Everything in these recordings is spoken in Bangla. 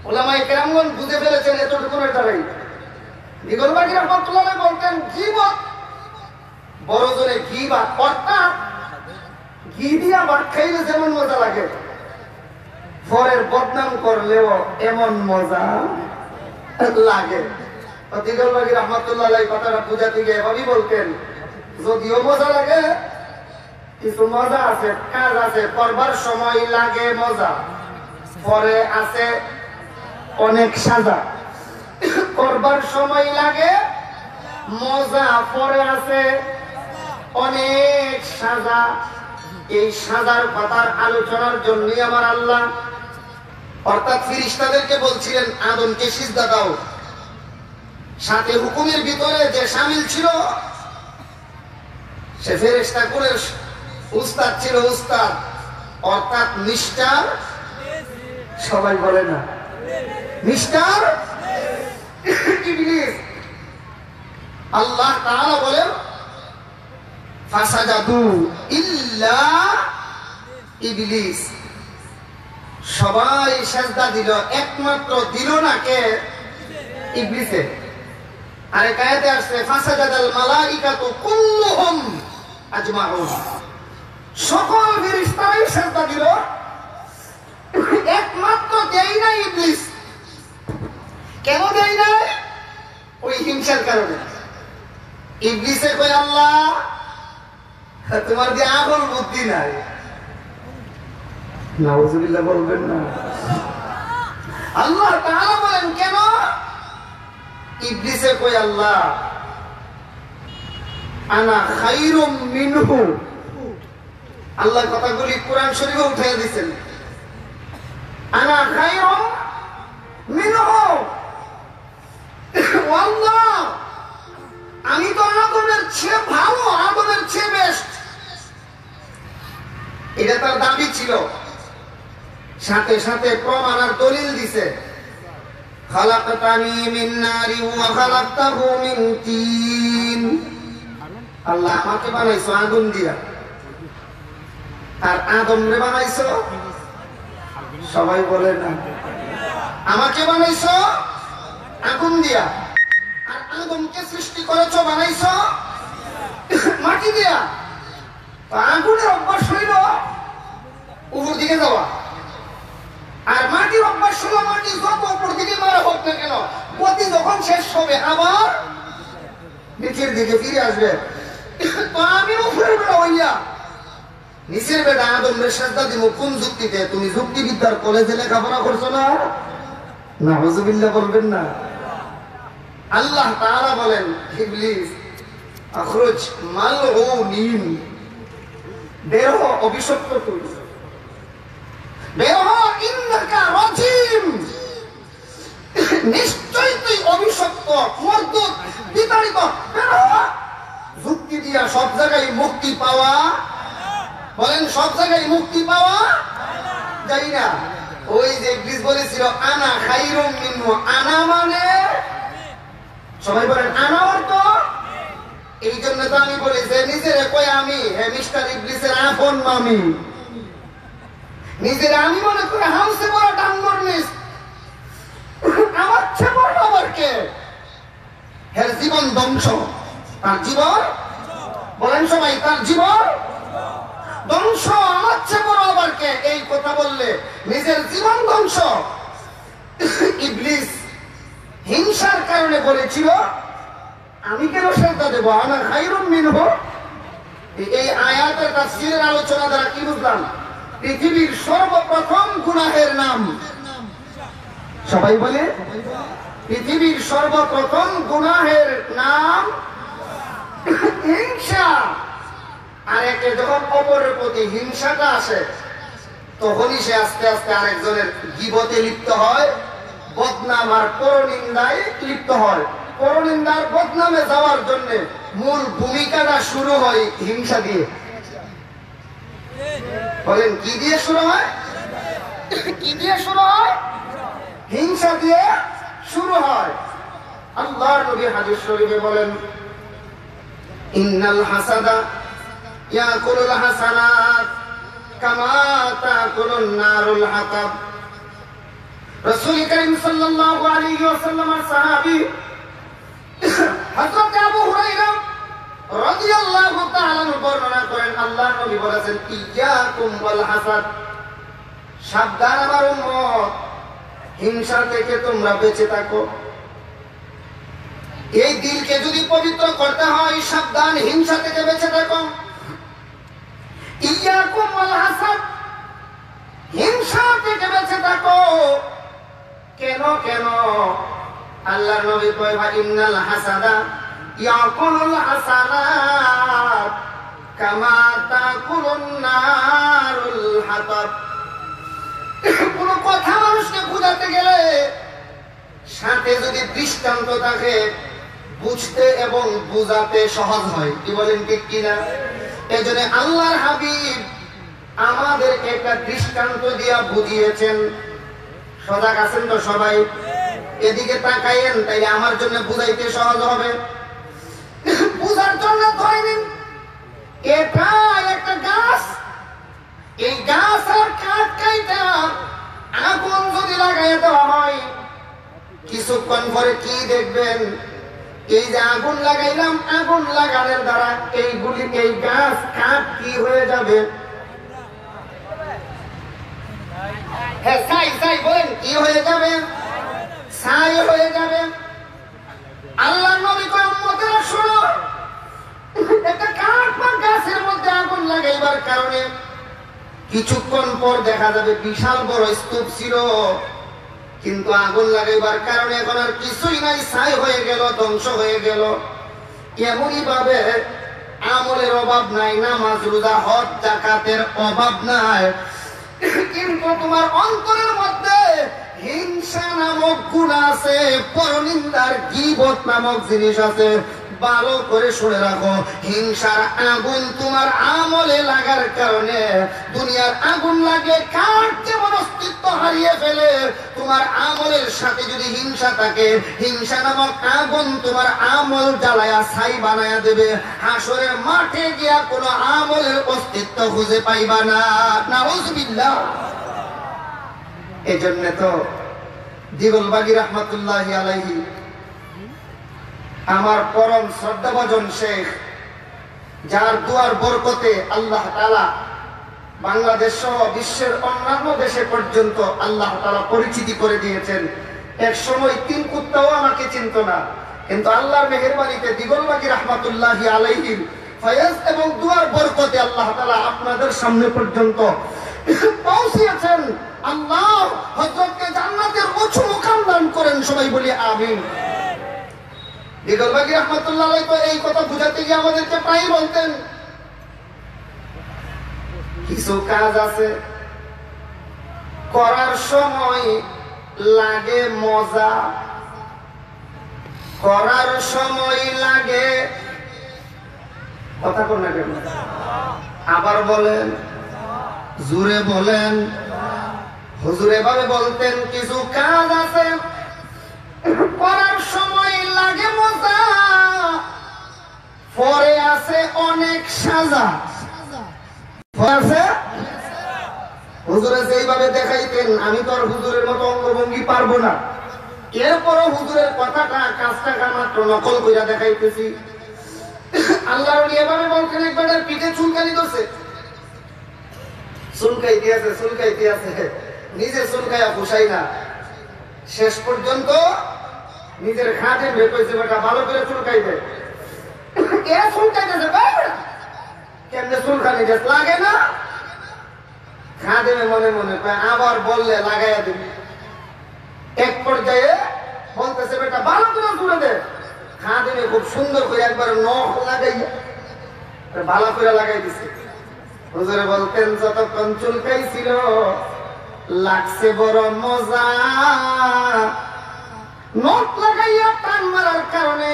উলামায়ে কেরামগণ বুঝে ফেলেছেন এতটুকুনের দ্বারাই। দিগলবাগী রাহমাতুল্লাহ বলতেন গীবত বড় জোরে গীবত, অর্থাৎ ঘি দিয়া ভাত খাইলে যেমন মজা লাগে, পরের বদনাম করলেও এমন মজা লাগে। দিগলবাগী রাহমাতুল্লাহ এই কথাটা বুঝাতে গিয়ে এভাবেই বলতেন, যদিও মজা লাগে, কিছু মজা আছে, কাজ আছে, করবার সময় লাগে মজা, পরে আছে অনেক সাজা। করবার সময় লাগে মজা, পরে আছে অনেক সাজা। এই সাজার কথার আলোচনার জন্যই আমার আল্লাহ অর্থাৎ ফেরেশতাদেরকে বলছিলেন আদমকে সিজদা দাও। সাথে হুকুমের ভিতরে যে শামিল ছিল সে ফেরেশতা কুলের উস্তাদ ছিল, উস্তাদ অর্থাৎ মিস্টার, সবাই বলে না মিস্টার ইবলিস। আল্লাহ তাআলা বলেন ফাসাজাদু ইল্লা ইবলিস, সবাই সিজদা দিল, একমাত্র দিল না কে? ইবলিসে। আরেক আয়াতে আসছে ফাসাজাদাল মালাইকাতু কুল্লুহুম আজমাউন, সকল ফেরেশতাই সিজদা দিল, একমাত্র দেয় না ইবলিস। কেন দেয় না? ওই হিংসার কারণে। ইবলিসে কই আল্লাহ তোমার যে আগল বুদ্ধি নাই, নাউযুবিল্লাহ বলবেন না। আল্লাহ তাআলা বলেন কেন? ইবলিসে কই আল্লাহ আনা খায়রুম মিনহু। আল্লাহ কথাগুলি কোরআন শরীফে উঠাইয়া দিয়েছেন, আনা খায়রুম মিনহু, আল্লাহ আমি তো আদমের চেয়ে ভালো, আদমের চেয়ে বেস্ট। এটা তার দাবি ছিল, সাথে সাথে প্রমাণ আর দলিল দিছে। খালাকতানি মিন নারি ওয়া খালাকতাহু মিন তিন, আল্লাহ আমাকে বানাইছো আগুন দিয়া, আর আদমরে বানাইছো, সবাই বলে না, আমাকে বানাইছো আগুন দিয়া, আর আদমকে সৃষ্টি করেছো বানাইছো মাটি দিয়া। আগুনের অভ্যাস হইল উপর দিকে যাওয়া, আর মাটির অভ্যাস হলো মাটি যত উপর দিকে মারা হোক না কেন, গতি যখন শেষ হবে আবার নিচের দিকে ফিরে আসবে। তো আমি উপরের বেড়া হইয়া নিচের বেড়া আদমরে সিজদা দিব কোন যুক্তিতে? তুমি যুক্তিবিদ্যার কলেজে লেখাপড়া করছো না? নাউযুবিল্লাহ বলবেন না। আল্লাহ তাআলা বলেন ইবলিস আখরুজ মালউনিন, বের হ অভিশপ্ত তুই, বের হ ইন্নাকা রাজিম, নিশ্চয় তুই অভিশপ্ত, মরদুদ, বিতাড়িত, বের হ। যুক্তি দিয়া সব জায়গায় মুক্তি পাওয়া, বলেন সব জায়গায় মুক্তি পাওয়া যায় না। ওই যে ইবলিস বলেছিল আনা খায়রুম মিনহু, আনা মানে সবাই বলেন আনা অর্থ, এই জন্য তো আমি বলি যে নিজের কই আমি, হ্যাঁ মিস্টার ইবলিসের আপন মামি, নিজের আমি মনে করে হাউসে বড় ডাঙ্গর মিস, আমার চেয়ে বড় আবার কে? হ্যাঁ জীবন ধ্বংস, তার জীবন, বলেন সবাই তার জীবন ধ্বংস, আমার চেয়ে বড় আবার কে? এই কথা বললে নিজের জীবন ধ্বংস। ইবলিস হিংসার কারণে বলেছিল আমি কেন সিজদা দেব, আনা খায়রুম মিনহু। এই আয়াতের তাফসীরের আলোচনা দ্বারা কি বুঝলাম? পৃথিবীর সর্বপ্রথম গুনাহের নাম, সবাই বলে পৃথিবীর সর্বপ্রথম গুনাহের নাম হিংসা। আর একে যখন অপরের প্রতি হিংসাটা আসে তখনই সে আস্তে আস্তে আরেকজনের গীবতে লিপ্ত হয়, বদনাম আর পরনিন্দায় লিপ্ত হয়। পরনিন্দার বদনামে যাওয়ার জন্য মূল ভূমিকাটা শুরু হয় হিংসা দিয়ে। বলেন কি দিয়ে শুরু হয়? কি দিয়ে শুরু হয়? হিংসা দিয়ে শুরু হয়। আল্লাহর নবী হাদিস শরীফে বলেন ইন্নাল হাসাদা ইয়াকুলুল হাসানাত কামা তাকুলুন নারুল হাতাব। রাসূল করিম সাল্লাল্লাহু আলাইহি ওয়াসাল্লামের সাহাবী হযরত আবু হুরায়রা রাদিয়াল্লাহু তাআলা বর্ণনা করেন, আল্লাহর নবী বলেছেন, ইয়াকুম ওয়াল হাসাদ, সাবধান আমার উম্মত, হিংসা থেকে তোমরা বেঁচে থাকো। এই দিলকে যদি পবিত্র করতে হয়, সাবধান, হিংসা থেকে বেঁচে থাকো। ইয়াকুম ওয়াল হাসাদ, হিংসা থেকে বেঁচে থাকো। কেন কেন? আল্লাহর নবী কয়, ইন্নাল হাসাদা ইয়াকুলুল হাসানাত কামা তাকুলুন নারুল হাতাব। কোন কথা মানুষকে বুঝাতে গেলে সাথে যদি দৃষ্টান্ত থাকে, বুঝতে এবং বুঝাতে সহজ হয়। কি বলেন ঠিক কিনা? এজন্য আল্লাহর হাবিব আমাদেরকে একটা দৃষ্টান্ত দিয়া বুঝিয়েছেন। সজাগ আছেন তো সবাই? এদিকে তাকাইয়েন, তাইলে আমার জন্য বুঝাইতে সহজ হবে। বুঝার জন্য ধরে নিন, এটা একটা গাছ। এই গাছ আর কাঠ কাইটা আগুন যদি লাগাই দেওয়া হয়, কিছুক্ষণ পরে কি দেখবেন? এই যে আগুন লাগাইলাম, আগুন লাগানোর দ্বারা এই গাছ কাঠ কি হয়ে যাবে? হ্যাঁ, ছাই বলেন, কি হয়ে যাবে? ছাই হয়ে যাবে। আল্লাহর নবী কয়, উম্মতেরা শোনো, একটা কাঠ বা গাছের মধ্যে আগুন লাগাইবার কারণে কিছুক্ষণ পর দেখা যাবে বিশাল বড় স্তূপ ছিল, কিন্তু আগুন লাগাইবার কারণে এখন আর কিছুই নাই, ছাই হয়ে গেল, ধ্বংস হয়ে গেল। এমনই ভাবে আমলের অভাব নাই, নামাজ রোজা হজ যাকাতের অভাব নাই, কিন্তু তোমার অন্তরের মধ্যে হিংসা নামক গুণ আছে, পরনিন্দার গীবত নামক জিনিস আছে। ভালো করে শুনে রাখো, হিংসার আগুন তোমার আমলে লাগার কারণে দুনিয়ার আগুন লাগে, কাঠ যেমন অস্তিত্ব হারিয়ে ফেলে, তোমার আমলের সাথে যদি হিংসা থাকে, হিংসা নামক আগুন তোমার আমল জ্বালায়া ছাই বানায়া দেবে। হাসরের মাঠে গিয়া কোনো আমলের অস্তিত্ব খুঁজে পাইবা না। নাউযুবিল্লাহ। এই জন্য তো দিগলবাগী রহমতুল্লাহি আলাইহি, আমার পরম শ্রদ্ধাভাজন শেখ, যার দুয়ার বরকতে আল্লাহ তাআলা বাংলাদেশ সহ বিশ্বের অন্যান্য দেশে পর্যন্ত আল্লাহ তাআলা পরিচিতি করে দিয়েছেন। এক সময় তিন কুত্তাও আমাকে চিনত না, কিন্তু আল্লাহর মেহেরবানিতে দিগলবাগী রহমতুল্লাহি আলাইহির ফয়েজ এবং দুয়ার বরকতে আল্লাহ তাআলা আপনাদের সামনে পর্যন্ত পৌঁছিয়েছেন। আল্লাহ হযরতকে জান্নাতের উঁচু মুকাম দান করেন। সবাই বলি আমিন। দিগলবাগী রহমতুল্লাহ আলাইহি তো এই কথা বুঝাতে গিয়ে আমাদেরকে প্রায় বলতেন, কিছু কাজ আছে করার সময় লাগে মজা, করার সময় লাগে, কথা কোন না কেন? আবার বলেন, জোরে বলেন। হুজুর এভাবে বলতেন, কিছু কাজ আছে করার সময় লাগে মজা, পরে আছে অনেক সাজা। হুজুরে যেইভাবে দেখাইতেন, আমি তো আর হুজুরের মতো অঙ্গভঙ্গি পারবো না, এরপরও হুজুরের কথাটা কাজটা মাত্র নকল কইরা দেখাইতেছি। আল্লাহর ওলি এভাবে বলতেন, একবার পিঠে চুলকানি ধরছে, চুলকাইতে আছে, নিজে চুলকাইয়া পোষাই না, শেষ পর্যন্ত নিজের খাটে কইছে, বেটা ভালো করে চুলকাইবে। এরা চুলকাইতেছে, কেমনে চুলকানি লাগে না? খাদেমে মনে মনে আবার বললে লাগাইয়া দিবি। এক পর্যায়ে বলতেছে, বেটা ভালো করে চুলে দে। খাদেমে খুব সুন্দর করে একবার নখ লাগাইয়া ভালো করে লাগাই দিছে। হুজুরে বলতেন, যতক্ষণ চুলকাইছিল লাগছে বড় মজা, নখ লাগাইয়া টান মারার কারণে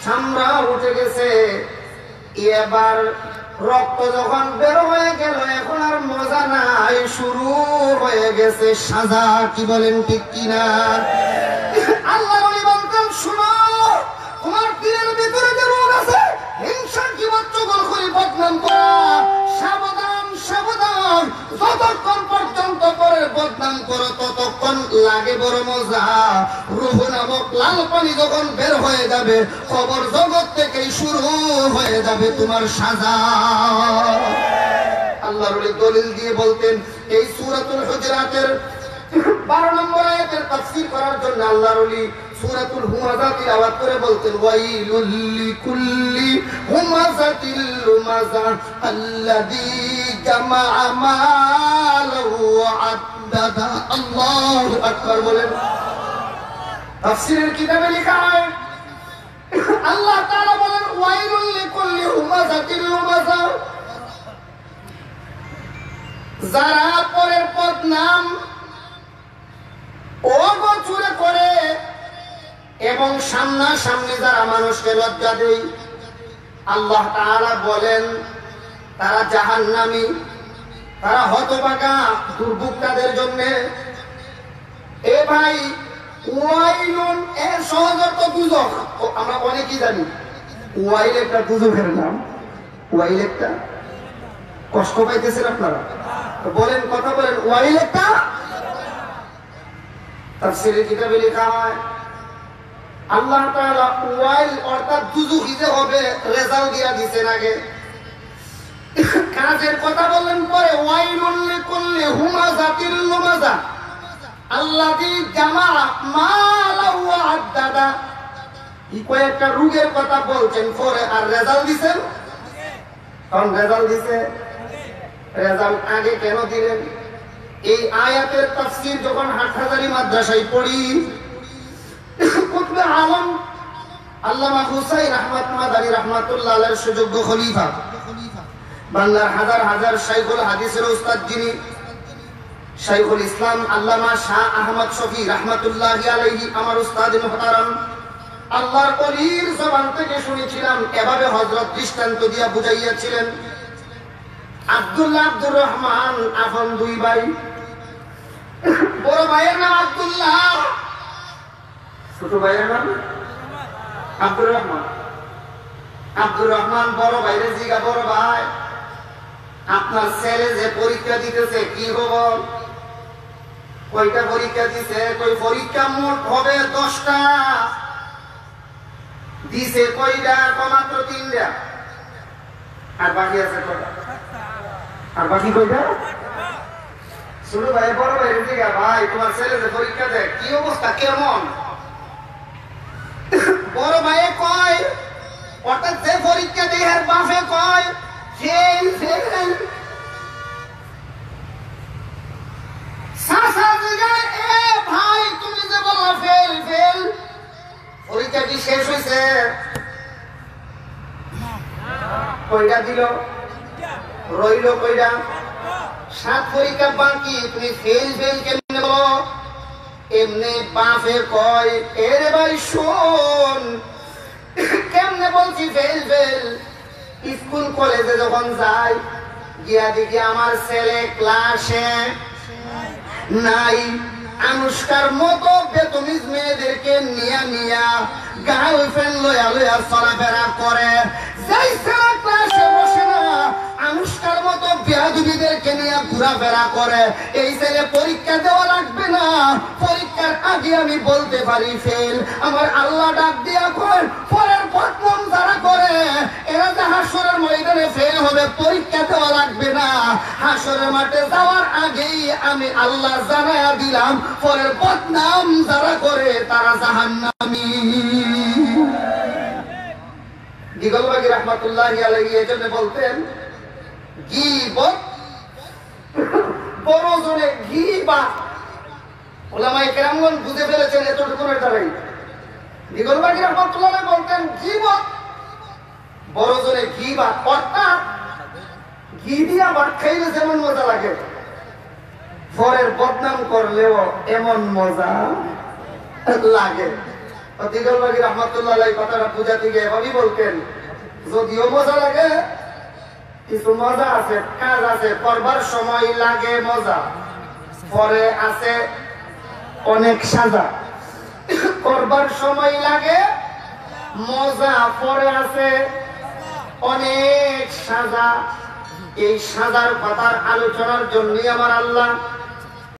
চামড়া উঠে গেছে, এবার রক্ত যখন বের হয়ে গেল, এখন আর মজা নাই, শুরু হয়ে গেছে সাজা। কি বলেন ঠিক কিনা? আল্লাহ বলি বলতেন, শুনো, তোমার দিলের ভিতরে যে রোগ আছে, হিংসা জীবন চগল করে বদনাম করা, সাবধান সাবধান, যতক্ষণ পর্যন্ত পরের বদনাম করো ততক্ষণ লাগে বড় মজা। রূহ নামক লাল পানি যখন বের হয়ে যাবে কবর জগৎ থেকেই শুরু হয়ে যাবে তোমার সাজা। আল্লাহর ওলি দলিল দিয়ে বলতেন এই সূরাতুল হুজুরাতের 12 নম্বর আয়াতের তাফসীর করার জন্য আল্লাহর ওলি সূরাতুল হুমাযা তিলাওয়াত করে বলতেন ওয়াইলুল লিকুল্লি হুমাযাতিল লুমাযা আল্লাযী জামাআ মালাহু ওয়া আদ্দাদা। আল্লাহু আকবার বলেন। তাফসীরের কিতাবে লেখা হয় আল্লাহ তাআলা বলেন ওয়াইলুল লিকুল্লি হুমাযাতিল লুমাযা, যারা পরের বদনাম অগোচরে করে এবং সামনাসামনি যারা মানুষকে লজ্জা দেয়, আল্লাহ তাআলা বলেন তারা জাহান্নামী, তারা হতভাগা, দুর্ভোগ তাদের জন্য। এ ভাই ওয়াইলুন এর সহজ অর্থ দুজক। আমরা অনেকেই জানি ওয়াইল একটা দুজকের নাম। ওয়াইল একটা কষ্ট পাইতেছেন আপনারা বলেন, কথা বলেন। ওয়াইল একটা তাফসীরের কিতাবে লেখা হয় আল্লাহ তাআলা ওয়াইল অর্থাৎ দুজখী যে হবে রেজাল্ট দিয়া দিবেন আগে, কাজের কথা বললেন পরে। ওয়াইলুল লিকুল্লি হুমাযাতিল লুমাযা আল্লাযী জামা মালাহু ওয়া আদ্দাদা। এই কয়েকটা রোগের কথা বলছেন পরে আর রেজাল্ট দিবেন। কোন রেজাল্ট দিছে? রেজাল্ট আগে কেন দিলেন? এই আয়াতের তাফসীর যখন হাটহাজারী মাদ্রাসায় পড়ি, কুতুবে আলম আল্লামা হুসাইন আহমদ মাদানী রাহমাতুল্লাহ আলাইহির সুযোগ্য খলিফা, বাংলার হাজার হাজার শাইখুল হাদিসের উস্তাদ যিনি, শাইখুল ইসলাম আল্লামা শাহ আহমদ শফি রাহমাতুল্লাহি আলাইহি আমার উস্তাদ মুহতারাম। আল্লাহর ওলির জবান থেকে শুনেছিলাম, এভাবে হযরত দৃষ্টান্ত দিয়া বুঝাইয়াছিলেন। আব্দুল্লাহ আব্দুর রহমান আপন দুই ভাই, বড় ভাইয়ের নাম আব্দুল্লাহ, ছোট ভাইয়ের নাম আব্দুর রহমান। আব্দুর রহমান বড় ভাইরে জিগা, বড় ভাই আপনার ছেলে যে পরীক্ষা দিতেছে কি খবর? কয়টা পরীক্ষা দিছে? কই পরীক্ষা মোট হবে 10টা, দিছে কয়টা? মাত্র 3টা। আর বাকি আছে কয়টা? আর বাকি কয়টা? শুরু ভাই বড় ভাই জিগা, ভাই তোমার ছেলে যে পরীক্ষা দেয় কি অবস্থা, কেমন? বড় ভাই কয়, অর্থাৎ যে পরীক্ষা দেয় আর বাপে কয় ফেল ফেল। সাসা জিগায়, এ ভাই তুমি যে বললা ফেল ফেল, পরীক্ষা কি শেষ হইছে? কয়টা দিল? রইল কয়টা? 7 পরীক্ষা বাকি, তুমি ফেল ফেল কেমনে বলো? এমনি বাপে কয়, এরে ভাই শোন, কেমনে বলছি ফেল ফেল? স্কুল কলেজে যখন যাই, গিয়া দেখি আমার ছেলে ক্লাসে নাই। আনুষ্কার মতো বেতমিজ মেয়েদেরকে নিয়া নিয়া গার্লফ্রেন্ড লয়া লয়া চলাফেরা করে। যেই ছেলে ক্লাসে বসে না, আনুষ্কার মতো বেয়াদবিদেরকে নিয়ে ঘোরাফেরা করে। এই ছেলে পরীক্ষা দেওয়া লাগবে না, পরীক্ষার আগে আমি বলতে পারি ফেল। আমার আল্লাহ ডাক দিয়া কয়, পরের বদনাম যারা করে এরা যে হাসরের ময়দানে ফেল হবে, পরীক্ষা দেওয়া লাগবে না। হাসরের মাঠে যাওয়ার আগেই আমি আল্লাহ জানায়া দিলাম, পরের বদনাম যারা করে তারা জাহান্নামী। দিগলবাগী রাহমাতুল্লাহি আলাইহি এজন্য বলতেন গীবত বড় জোরে গীবাত। উলামায়ে কেরামগণ বুঝে ফেলেছেন এতটুকুর দ্বারাই। দিগলবাগী রাহমাতুল্লাহ বলতেন গীবত বড় জোরে গীবাত, অর্থাৎ ঘি দিয়া ভাত খাইলে যেমন মজা লাগে, পরের বদনাম করলেও এমন মজা লাগে। দিগলবাগী রাহমাতুল্লাহ আলাইহি কথাটা বুঝাতে গিয়ে এভাবেই বলতেন, যদিও মজা লাগে, কিছু মজা আছে, কাজ আছে, করবার সময় লাগে মজা, পরে আছে অনেক সাজা। করবার সময় লাগে মজা, পরে আছে অনেক সাজা। এই সাজার কথার আলোচনার জন্যই আমার আল্লাহ